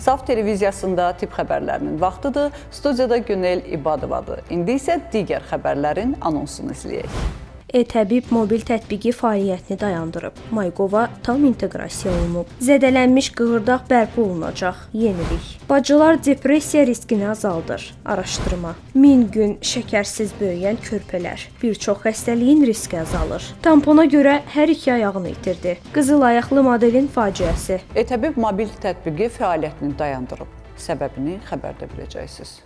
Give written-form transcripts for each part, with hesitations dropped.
Saf televiziyasında tibb xəbərlərinin vaxtıdır. Studiyada Günel İbadovadır. İndi isə digər xəbərlərin anonsunu izləyək. E-təbib mobil tətbiqi fəaliyyətini dayandırıb. MyGov-a tam inteqrasiya olunub. Zədələnmiş qığırdaq bərpa olunacaq. Yenilik. Bacılar depressiya riskini azaldır. Araşdırma. 1000 gün şəkərsiz böyüyən körpələr. Bir çox xəstəliyin riski azalır. Tampona görə hər iki ayağını itirdi. Qızıl ayaqlı modelin faciəsi. E-təbib mobil tətbiqi fəaliyyətini dayandırıb. Səbəbini xəbərdə biləcəksiniz.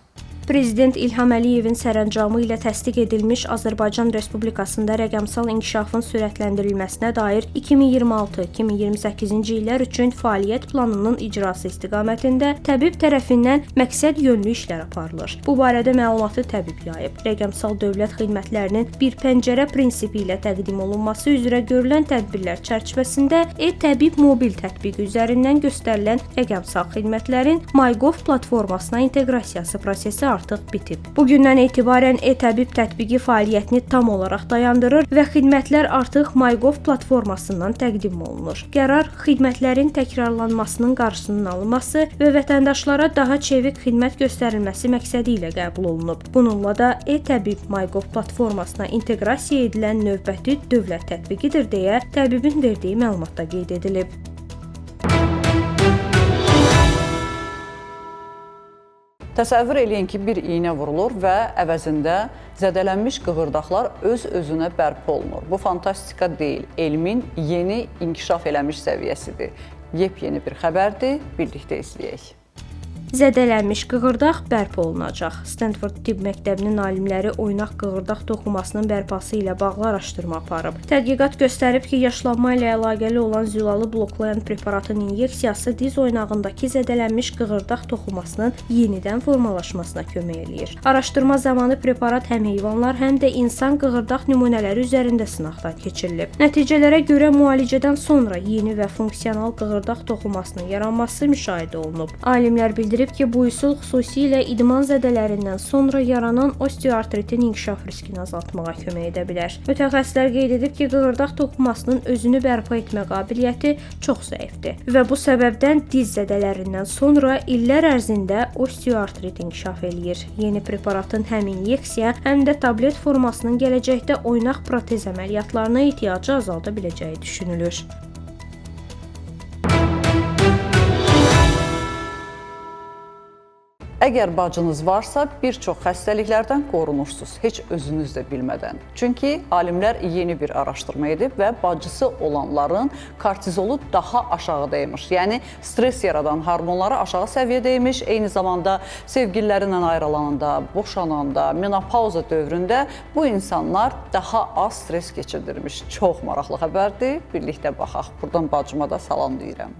Prezident İlham Əliyevin sərəncamı ilə təsdiq edilmiş Azərbaycan Respublikasında rəqəmsal inkişafın sürətləndirilməsinə dair 2026-2028-ci illər üçün fəaliyyət planının icrası istiqamətində təbib tərəfindən məqsəd yönlü işlər aparılır. Bu barədə məlumatı təbib yayıb. Rəqəmsal dövlət xidmətlərinin bir pəncərə prinsipi ilə təqdim olunması üzrə görülən tədbirlər çərçivəsində e-təbib mobil tətbiqi üzərindən göstərilən rəqəmsal xidmətlərin MyGov platformasına inteqrasiyası prosesi artıq bitib. Bugündən etibarən e-təbib tətbiqi fəaliyyətini tam olaraq dayandırır və xidmətlər artıq MyGov platformasından təqdim olunur. Qərar xidmətlərin təkrarlanmasının qarşısının alınması və vətəndaşlara daha çevik xidmət göstərilməsi məqsədi ilə qəbul olunub. Bununla da e-təbib MyGov platformasına inteqrasiya edilən növbəti dövlət tətbiqidir deyə təbibin verdiyi məlumatda qeyd edilib. Təsəvvür eləyin ki, bir iynə vurulur və əvəzində zədələnmiş qığırdaqlar öz-özünə bərpa olunur. Bu fantastika deyil, elmin yeni inkişaf eləmiş səviyyəsidir. Yepyeni bir xəbərdir, birlikdə izləyək. Zədələnmiş qığırdaq bərpa olunacaq. Stanford Tibb Məktəbinin alimləri oynaq qığırdaq toxumasının bərpası ilə bağlı araşdırma aparıb. Tədqiqat göstərib ki, yaşlanma ilə əlaqəli olan zülalı bloklayan preparatın inyeksiyası diz oynağındakı zədələnmiş qığırdaq toxumasının yenidən formalaşmasına kömək eləyir. Araşdırma zamanı preparat həm heyvanlar, həm də insan qığırdaq nümunələri üzərində sınaqdan keçirilib. Nəticələrə görə müalicədən sonra yeni və funksional qığırdaq toxumasının yaranması müşahidə olunub. Alimlər bildirib ki, bu üsul xüsusilə idman zədələrindən sonra yaranan osteoartritin inkişaf riskini azaltmağa kömək edə bilər. Mütəxəssislər qeyd edib ki, qığırdaq toxumasının özünü bərpa etmə qabiliyyəti çox zəifdir və bu səbəbdən diz zədələrindən sonra illər ərzində osteoartrit inkişaf eləyir. Yeni preparatın həm inyeksiya, həm də tablet formasının gələcəkdə oynaq protez əməliyyatlarına ehtiyacı azalda biləcəyi düşünülür. Əgər bacınız varsa, bir çox xəstəliklərdən qorunursunuz, heç özünüz də bilmədən. Çünki alimlər yeni bir araşdırma edib və bacısı olanların kortizolu daha aşağıdaymış. Yəni, stres yaradan hormonları aşağı səviyyədəymiş, eyni zamanda sevgililərindən ayrılananda, boşananda, menopauza dövründə bu insanlar daha az stres keçirdirmiş. Çox maraqlı xəbərdir, birlikdə baxaq. Buradan bacıma da salam deyirəm.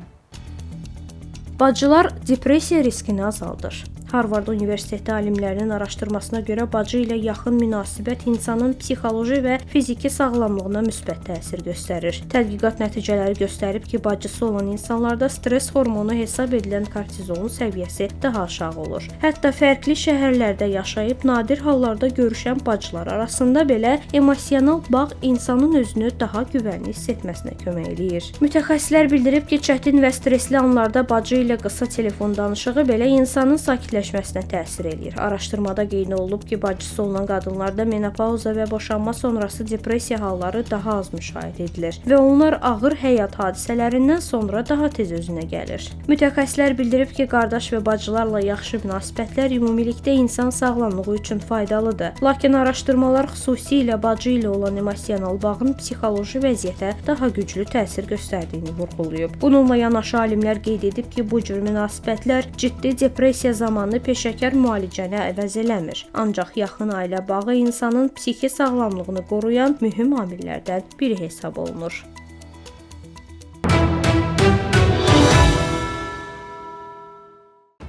Bacılar depressiya riskini azaldır. Harvard Universiteti alimlərinin araşdırmasına görə bacı ilə yaxın münasibət insanın psixoloji və fiziki sağlamlığına müsbət təsir göstərir. Tədqiqat nəticələri göstərib ki, bacısı olan insanlarda stres hormonu hesab edilən kortizolun səviyyəsi daha aşağı olur. Hətta fərqli şəhərlərdə yaşayıb nadir hallarda görüşən bacılar arasında belə emosional bağ insanın özünü daha güvənli hiss etməsinə kömək eləyir. Mütəxəssislər bildirib ki, çətin və stresli anlarda bacı ilə qısa telefon danışığı belə insanın sakitləşməsinə təsir eləyir. Araşdırmada qeyd olunub ki, bacısı olan qadınlarda menopauza və boşanma sonrası depressiya halları daha az müşahidə edilir və onlar ağır həyat hadisələrindən sonra daha tez özünə gəlir. Mütəxəssislər bildirib ki, qardaş və bacılarla yaxşı münasibətlər ümumilikdə insan sağlamlığı üçün faydalıdır. Lakin araşdırmalar xüsusilə bacı ilə olan emosional bağın psixoloji vəziyyətə daha güclü təsir göstərdiyini vurğulayıb. Bununla yanaşı alimlər qeyd edib ki, bu cür münasibətlər ciddi depressiya zamanı peşəkar müalicəni əvəz eləmir. Ancaq yaxın ailə bağı insanın psixi sağlamlığını qoruyan mühüm amillərdən biri hesab olunur.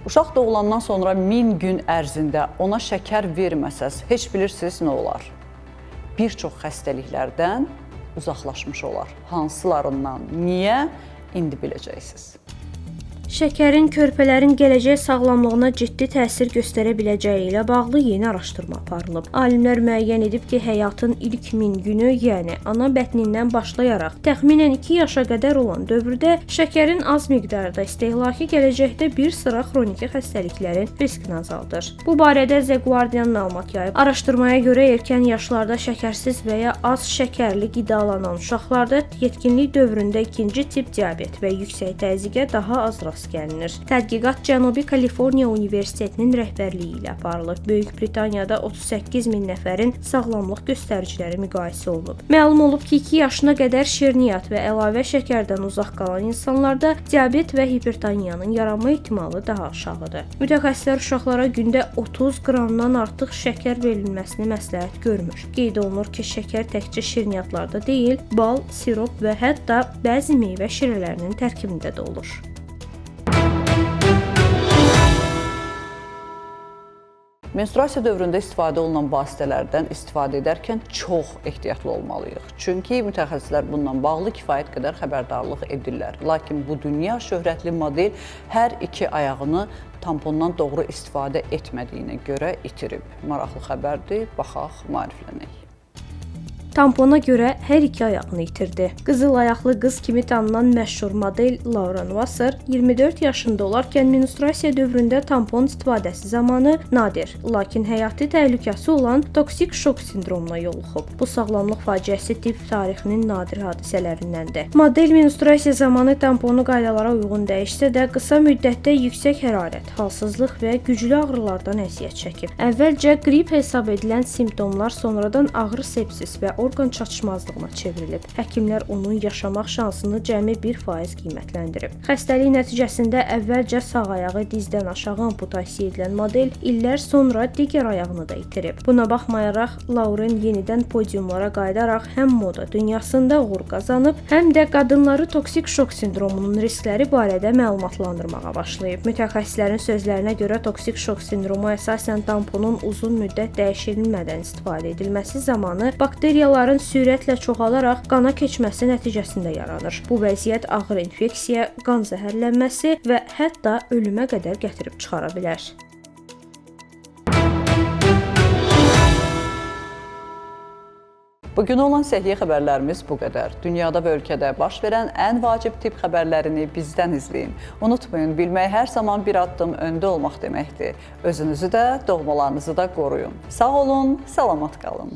Uşaq doğulandan sonra 1000 gün ərzində ona şəkər verməsəz, heç bilirsiniz nə olar? Bir çox xəstəliklərdən uzaqlaşmış olar. Hansılarından, niyə? İndi biləcəksiniz. Şəkərin körpələrin gələcək sağlamlığına ciddi təsir göstərə biləcəyi ilə bağlı yeni araşdırma aparılıb. Alimlər müəyyən edib ki, həyatın ilk 1000 günü, yəni ana bətnindən başlayaraq təxminən 2 yaşa qədər olan dövrdə şəkərin az miqdarda istehlakı gələcəkdə bir sıra xroniki xəstəliklərin riskini azaldır. Bu barədə The Guardian məlumat yayıb. Araşdırmaya görə erkən yaşlarda şəkərsiz və ya az şəkərli qidalanan uşaqlarda yetkinlik dövründə ikinci tip diabet və yüksək təzyiqə daha az rast gəlinir. Tədqiqat Cənubi Kaliforniya Universitetinin rəhbərliyi ilə aparılıb. Böyük Britaniyada 38 min nəfərin sağlamlıq göstəriciləri müqayisə olunub. Məlum olub ki, 2 yaşına qədər şirniyyat və əlavə şəkərdən uzaq qalan insanlarda diabet və hipertoniyanın yaranma ehtimalı daha aşağıdır. Mütəxəssislər uşaqlara gündə 30 qramdan artıq şəkər verilməsini məsləhət görmür. Qeyd olunur ki, şəkər təkcə şirniyyatlarda deyil, bal, sirop və hətta bəzi meyvə şirələrinin tərkibində də olur. Menstruasiya dövründə istifadə olunan vasitələrdən istifadə edərkən çox ehtiyatlı olmalıyıq. Çünki mütəxəssislər bundan bağlı kifayət qədər xəbərdarlıq edirlər. Lakin bu dünya şöhrətli model hər iki ayağını tampondan doğru istifadə etmədiyinə görə itirib. Maraqlı xəbərdir, baxaq, maariflənək. Tampona görə hər iki ayağını itirdi. Qızıl ayaqlı qız kimi tanınan məşhur model Lauren Wasser 24 yaşında olarkən menstruasiya dövründə tampon istifadəsi zamanı nadir, lakin həyati təhlükəsi olan toksik şok sindromuna yoluxub. Bu sağlamlıq faciəsi tibb tarixinin nadir hadisələrindəndir. Model menstruasiya zamanı tamponu qaydalara uyğun dəyişsə də qısa müddətdə yüksək hərarət, halsızlıq və güclü ağrılardan əziyyət çəkib. Əvvəlcə qrip hesab edilən simptomlar sonradan ağrı, sepsis və orqan çatışmazlığına çevrilib. Həkimlər onun yaşamaq şansını cəmi 1% qiymətləndirib. Xəstəlik nəticəsində əvvəlcə sağ ayağı dizdən aşağı amputasiya edilən model illər sonra digər ayağını da itirib. Buna baxmayaraq, Lauren yenidən podiumlara qayıdaraq həm moda dünyasında uğur qazanıb, həm də qadınları toksik şok sindromunun riskləri barədə məlumatlandırmağa başlayıb. Mütəxəssislərin sözlərinə görə toksik şok sindromu əsasən tamponun uzun müddət dəyişilmədən istifadə edilməsi zamanı bakteriyaların sürətlə çoxalaraq qana keçməsi nəticəsində yaranır. Bu vəziyyət ağır infeksiya, qan zəhərlənməsi və hətta ölümə qədər gətirib çıxara bilər. Bugün olan səhiyyə xəbərlərimiz bu qədər. Dünyada və ölkədə baş verən ən vacib tibb xəbərlərini bizdən izləyin. Unutmayın, bilmək hər zaman bir addım öndə olmaq deməkdir. Özünüzü də, doğmalarınızı da qoruyun. Sağ olun, salamat qalın.